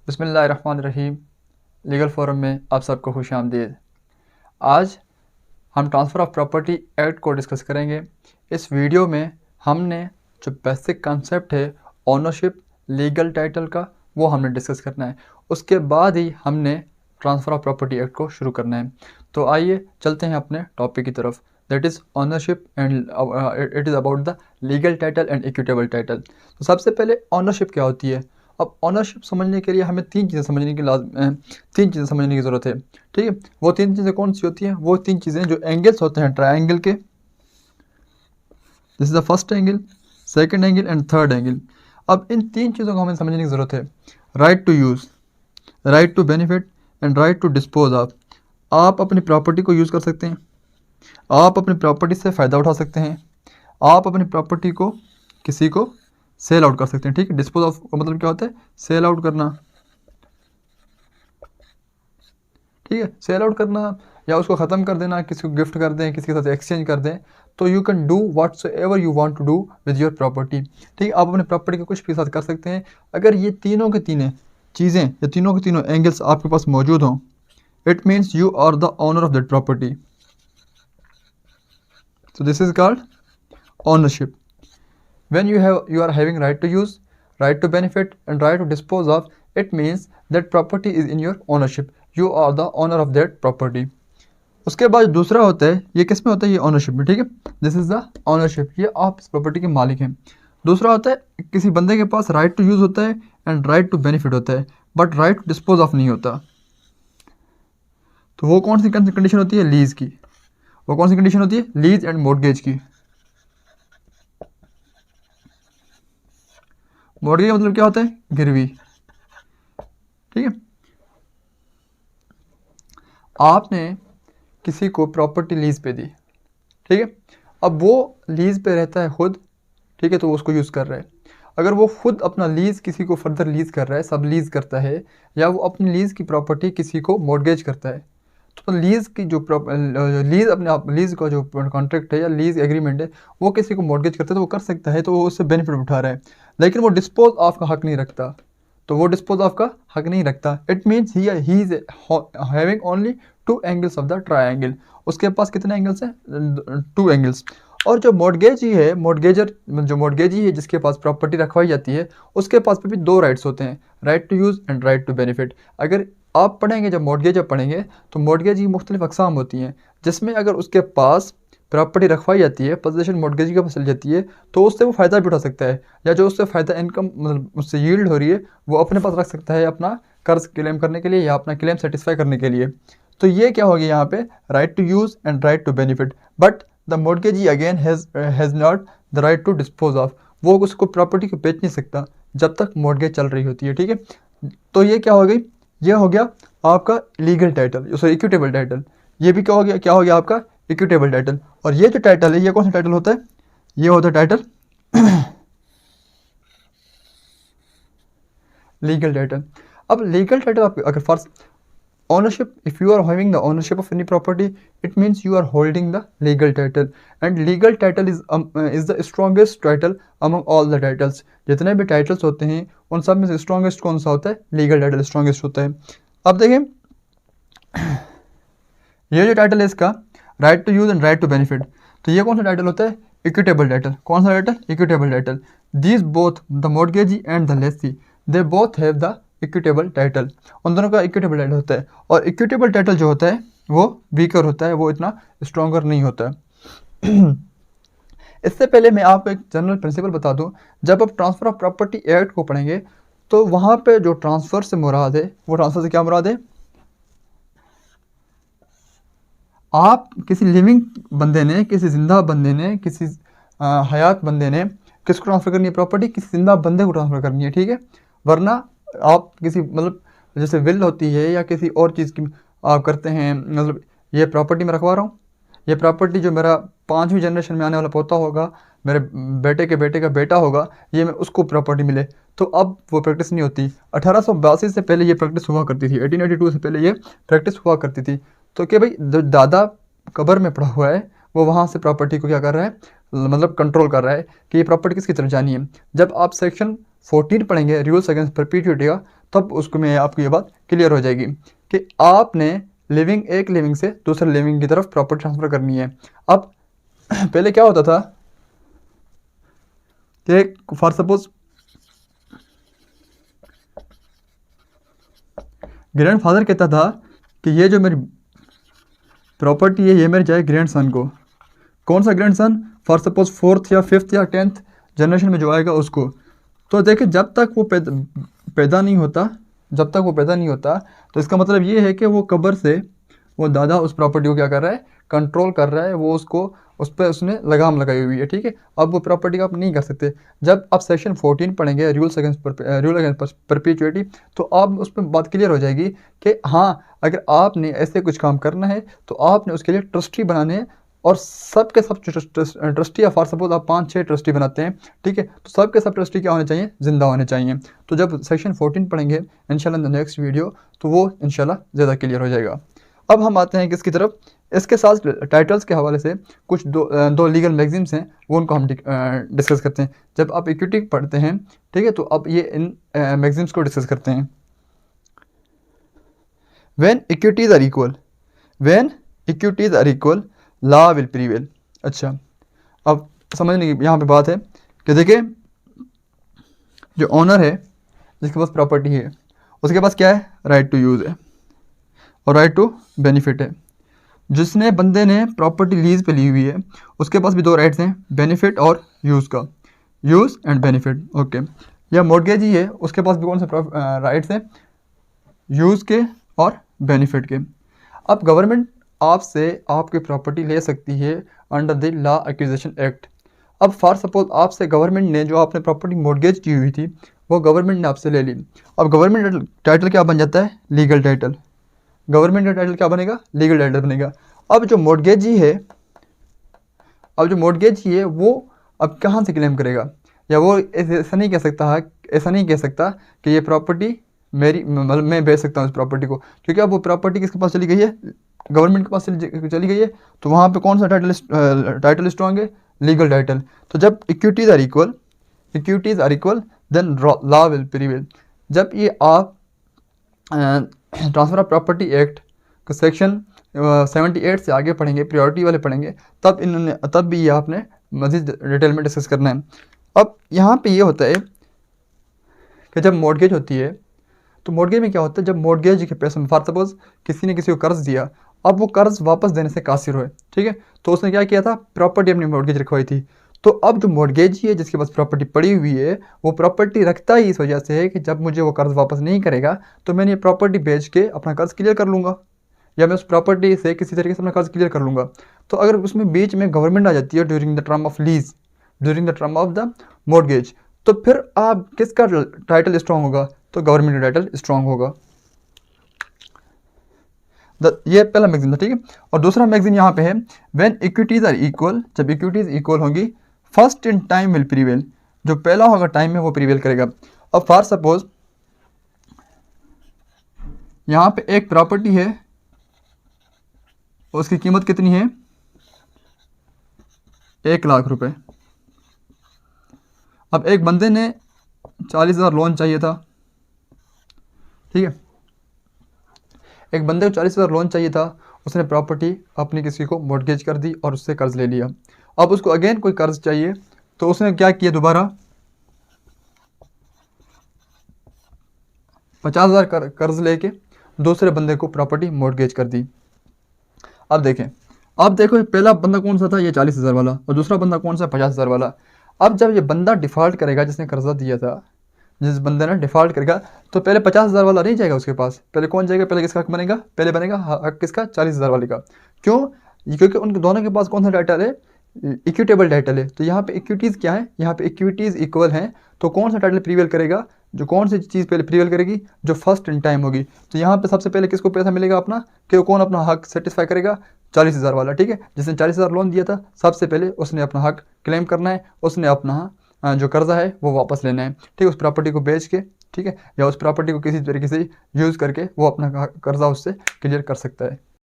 बिस्मिल्लाहिर्रहमानिर्रहीम। Legal forum में आप सबको खुश आमदीद। आज हम ट्रांसफ़र ऑफ प्रॉपर्टी एक्ट को डिस्कस करेंगे। इस वीडियो में हमने जो बेसिक कंसेप्ट है ओनरशिप लीगल टाइटल का वो हमने डिस्कस करना है। उसके बाद ही हमने ट्रांसफ़र ऑफ प्रॉपर्टी एक्ट को शुरू करना है। तो आइए चलते हैं अपने टॉपिक की तरफ, that is ownership and it is about the legal title and equitable title. तो सबसे पहले ओनरशिप क्या होती है। अब ओनरशिप समझने के लिए हमें तीन चीज़ें समझने की ज़रूरत है। ठीक है, वो तीन चीज़ें कौन सी होती हैं? वो तीन चीज़ें जो एंगल्स होते हैं ट्रायंगल के, this is the first angle, second angle and third angle. अब इन तीन चीज़ों को हमें समझने की ज़रूरत है। Right to use, right to benefit and right to dispose of. आप अपनी प्रॉपर्टी को यूज़ कर सकते हैं, आप अपनी प्रॉपर्टी से फ़ायदा उठा सकते हैं, आप अपनी प्रॉपर्टी को किसी को सेल आउट कर सकते हैं। ठीक है, डिस्पोज ऑफ का मतलब क्या होता है? सेल आउट करना। ठीक है, सेल आउट करना या उसको ख़त्म कर देना, किसी को गिफ्ट कर दें, किसी के साथ एक्सचेंज कर दें। तो you can do whatever you want to do with your property. ठीक है, आप अपने प्रॉपर्टी को कुछ भी साथ कर सकते हैं। अगर ये तीनों के तीनों चीज़ें या तीनों के तीनों एंगल्स आपके पास मौजूद हों, it means you are the owner of that property. So this is called ownership. When you are having right to use, right to benefit and right to dispose of, it means that property is in your ownership. You are the owner of that property. उसके बाद दूसरा होता है, ये किस में होता है? ये ओनरशिप में। ठीक है, दिस इज़ द ओनरशिप, ये आप इस प्रॉपर्टी के मालिक हैं। दूसरा होता है किसी बंदे के पास राइट टू यूज़ होता है एंड राइट टू बेनिफिट होता है, but right to dispose of नहीं होता। तो वो कौन सी कंडीशन होती है? लीज़ की। वो कौन सी कंडीशन होती है? लीज एंड मॉर्गेज की। मॉर्गेज का मतलब क्या होता है? गिरवी। ठीक है, आपने किसी को प्रॉपर्टी लीज पे दी। ठीक है, अब वो लीज पे रहता है खुद। ठीक है, तो वो उसको यूज़ कर रहा है। अगर वो खुद अपना लीज़ किसी को फर्दर लीज़ कर रहा है, सब लीज़ करता है, या वो अपनी लीज़ की प्रॉपर्टी किसी को मॉर्गेज करता है, तो लीज़ की जो लीज़ अपने आप लीज़ का जो कॉन्ट्रैक्ट है या लीज़ एग्रीमेंट है वो किसी को मॉर्गेज करता है तो वो कर सकता है, तो वो उससे बेनिफिट उठा रहा है। लेकिन वो डिस्पोज ऑफ का हक नहीं रखता। तो वो डिस्पोज ऑफ का हक नहीं रखता। It means he is having only two angles of the triangle. उसके पास कितने एंगल्स हैं? Two angles. और जो मॉर्गेजी है, जो मॉर्गेजी है जिसके पास प्रॉपर्टी रखवाई जाती है, उसके पास भी दो राइट्स होते हैं, right to use and right to benefit. अगर आप पढ़ेंगे, जब मॉर्गेज आप पढ़ेंगे तो मॉर्गेज की मुख्तलिफ अक़साम होती हैं, जिसमें अगर उसके पास प्रॉपर्टी रखवाई जाती है, पोजीशन मॉर्गेज के पास चली जाती है, तो उससे वो फ़ायदा भी उठा सकता है, या जो उससे फ़ायदा इनकम मतलब उससे यील्ड हो रही है वो अपने पास रख सकता है अपना कर्ज क्लेम करने के लिए या अपना क्लेम सेटिस्फाई करने के लिए। तो ये क्या हो गया यहाँ पे? Right to use and right to benefit. But the mortgagee again has not the right to dispose of. वो उसको प्रॉपर्टी को बेच नहीं सकता जब तक मॉर्गेज चल रही होती है। ठीक है, तो ये क्या हो गई? ये हो गया आपका legal title, sorry equitable title. ये भी क्या हो गया? क्या हो गया आपका? Equitable title. और ये जो टाइटल है, ये कौन सा टाइटल होता है? ये होता है टाइटल लीगल टाइटल। अब लीगल टाइटल आप अगर first ownership, if you are having the ownership of any property, it means you are holding the legal title, and legal title is the strongest title among all the titles. जितने भी titles होते हैं उन सब में से strongest कौन सा होता है? legal title strongest होता है। अब देखें, ये जो टाइटल है इसका right to use and right to benefit, तो ये कौन सा टाइटल होता है? equitable title। कौन सा title? equitable title। These both, the mortgagee and the lessee, they both have the equitable title. उन दोनों का इक्विटेबल टाइटल होता है, और इक्विटेबल टाइटल जो होता है वो वीकर होता है, वो इतना स्ट्रॉन्गर नहीं होता है। इससे पहले मैं आपको एक जनरल प्रिंसिपल बता दूं, जब आप ट्रांसफ़र ऑफ प्रॉपर्टी एक्ट को पढ़ेंगे तो वहाँ पे जो ट्रांसफ़र से मुराद है, वो ट्रांसफ़र से क्या मुराद है? आप किसी लिविंग बंदे ने, किसी जिंदा बंदे ने, किसी हयात बंदे ने किसको ट्रांसफ़र करनी है प्रॉपर्टी? किसी जिंदा बंदे को ट्रांसफ़र करनी है। ठीक है, वरना आप किसी मतलब जैसे विल होती है या किसी और चीज़ की आप करते हैं, मतलब ये प्रॉपर्टी मैं रखवा रहा हूँ, ये प्रॉपर्टी जो मेरा 5वीं जनरेशन में आने वाला पोता होगा, मेरे बेटे के बेटे का बेटा होगा, ये मैं उसको प्रॉपर्टी मिले, तो अब वो प्रैक्टिस नहीं होती। 1882 से पहले ये प्रैक्टिस हुआ करती थी, 1882 से पहले ये प्रैक्टिस हुआ करती थी। तो क्या भाई, जो दादा कब्र में पड़ा हुआ है वो वहाँ से प्रॉपर्टी को क्या कर रहा है, मतलब कंट्रोल कर रहा है कि ये प्रॉपर्टी किसकी तरफ जानी है। जब आप सेक्शन 14 पढ़ेंगे रूल्स अगेंस्ट परपीट्यूटी का, तब उसको में आपको ये बात क्लियर हो जाएगी कि आपने एक लिविंग से दूसरे लिविंग की तरफ प्रॉपर्टी ट्रांसफ़र करनी है। अब पहले क्या होता था कि फॉर सपोज ग्रैंडफादर कहता था कि ये जो मेरी प्रॉपर्टी है ये मेरे जाए ग्रैंडसन को। कौन सा ग्रैंडसन? फॉर सपोज 4th या 5th या 10th जनरेशन में जो आएगा उसको। तो देखिए जब तक वो पैदा नहीं होता तो इसका मतलब ये है कि वो कब्र से वो दादा उस प्रॉपर्टी को क्या कर रहा है? कंट्रोल कर रहा है, वो उसको उस पर उसने लगाम लगाई हुई है, ठीक है। अब वो प्रॉपर्टी का आप नहीं कर सकते। जब आप सेक्शन 14 पढ़ेंगे रूल अगेंस्ट परपेचुइटी, तो आप उस पर बात क्लियर हो जाएगी कि हाँ, अगर आपने ऐसे कुछ काम करना है तो आपने उसके लिए ट्रस्टी बनाने हैं, और सब के सब ट्रस्टी, या फॉर सपोज आप 5-6 ट्रस्टी बनाते हैं, ठीक है, तो सब के सब ट्रस्टी क्या होने चाहिए? जिंदा होने चाहिए। तो जब सेक्शन 14 पढ़ेंगे इंशाल्लाह इन द नेक्स्ट वीडियो, तो वो इंशाल्लाह ज़्यादा क्लियर हो जाएगा। अब हम आते हैं किसकी तरफ? इसके साथ टाइटल्स के हवाले से कुछ दो लीगल मैगजीम्स हैं, वो उनको हम डिस्कस करते हैं। जब आप इक्विटी पढ़ते हैं, ठीक है, तो अब ये इन मैगजीम्स को डिस्कस करते हैं। When equities are equal law will prevail. अच्छा, अब समझने की यहाँ पे बात है कि देखिए जो ऑनर है, जिसके पास प्रॉपर्टी है, उसके पास क्या है? राइट टू यूज़ है और राइट टू बेनिफिट है। जिसने बंदे ने प्रॉपर्टी लीज पे ली हुई है उसके पास भी 2 राइट्स हैं, बेनिफिट और यूज़ का, यूज़ एंड बेनिफिट, ओके। या मॉर्गेजी है, उसके पास भी कौन से राइट्स हैं? यूज़ के और बेनिफिट के। अब गवर्नमेंट आपसे आपकी प्रॉपर्टी ले सकती है under the law acquisition act. अब फॉर सपोज आपसे गवर्नमेंट ने जो आपने प्रॉपर्टी मॉर्गेज की हुई थी वो गवर्नमेंट ने आपसे ले ली। अब गवर्नमेंट टाइटल क्या बन जाता है? Legal title. गवर्नमेंट का टाइटल क्या बनेगा? लीगल टाइटल बनेगा। अब जो मॉर्गेजी है वो अब कहाँ से क्लेम करेगा? या वो ऐसा नहीं कह सकता कि ये प्रॉपर्टी मेरी, मतलब मैं बेच सकता हूँ इस प्रॉपर्टी को, क्योंकि अब वो प्रॉपर्टी किसके पास चली गई है? गवर्नमेंट के पास चली गई है। तो वहाँ पे कौन सा टाइटल स्ट्रॉन्ग है? Legal title. तो जब equities are equal then law will prevail. जब ये आप ट्रांसफर ऑफ प्रॉपर्टी एक्ट का सेक्शन 78 से आगे पढ़ेंगे, प्रायोरिटी वाले पढ़ेंगे, तब भी ये आपने मज़ीद डिटेल में डिस्कस करना है। अब यहाँ पे ये होता है कि जब मॉर्गेज होती है तो मॉर्गेज में क्या होता है? जब मॉर्गेज के पैसे, फॉर सपोज किसी ने किसी को कर्ज दिया, अब वो कर्ज वापस देने से कासिर हुए, ठीक है, तो उसने क्या किया था? प्रॉपर्टी अपनी मॉर्गेज रखवाई थी। तो अब जो मॉर्गेजी है, जिसके पास प्रॉपर्टी पड़ी हुई है, वो प्रॉपर्टी रखता ही इस वजह से है कि जब मुझे वो कर्ज वापस नहीं करेगा तो मैंने ये प्रॉपर्टी बेच के अपना कर्ज क्लियर कर लूँगा, या मैं उस प्रॉपर्टी से किसी तरीके से अपना कर्ज क्लियर कर लूँगा। तो अगर उसमें बीच में गवर्नमेंट आ जाती है during the term of lease, during the term of the mortgage, तो फिर आप किसका टाइटल स्ट्रॉन्ग होगा? तो गवर्नमेंट का टाइटल स्ट्रॉन्ग होगा। ये पहला मैगजीन था, ठीक है। और दूसरा मैगजीन यहाँ पे है व्हेन इक्विटीज आर इक्वल। जब इक्विटीज इक्वल होंगी first in time will prevail. जो पहला होगा टाइम में वो प्रीवेल करेगा। अब फॉर सपोज यहाँ पे एक प्रॉपर्टी है, उसकी कीमत कितनी है? 1 लाख रुपए। अब एक बंदे ने 40,000 लोन चाहिए था, ठीक है, एक बंदे को 40,000 लोन चाहिए था, उसने प्रॉपर्टी अपनी किसी को मॉर्गेज कर दी और उससे कर्ज ले लिया। अब उसको अगेन कोई कर्ज चाहिए, तो उसने क्या किया? दोबारा 50,000 कर्ज लेके दूसरे बंदे को प्रॉपर्टी मॉर्गेज कर दी। अब देखो पहला बंदा कौन सा था? ये 40,000 वाला, और दूसरा बंदा कौन सा? 50,000 वाला। अब जब ये बंदा डिफ़ॉल्ट करेगा, जिसने कर्जा दिया था, जिस बंदे ने डिफ़ॉल्ट करेगा, तो पहले 50,000 वाला नहीं जाएगा उसके पास, पहले कौन जाएगा? पहले किसका हक बनेगा? पहले बनेगा हक किसका? 40,000 वाले का। क्यों? क्योंकि उन दोनों के पास कौन सा टाइटल है? इक्विटेबल टाइटल है। तो यहाँ पे इक्विटीज़ क्या है? यहाँ पे इक्विटीज़ इक्वल हैं, तो कौन सा टाइटल प्रीवेल करेगा? जो कौन सी चीज़ पहले प्रीवेल करेगी? जो फर्स्ट इन टाइम होगी। तो यहाँ पे सबसे पहले किसको पैसा मिलेगा अपना? कि कौन अपना हक सेटिस्फाई करेगा? 40,000 वाला, ठीक है। जिसने 40,000 लोन दिया था, सबसे पहले उसने अपना हक क्लेम करना है, उसने अपना जो कर्जा है वो वापस लेना है, ठीक है, उस प्रॉपर्टी को बेच के, ठीक है, या उस प्रॉपर्टी को किसी तरीके से यूज़ करके वो अपना कर्जा उससे क्लियर कर सकता है।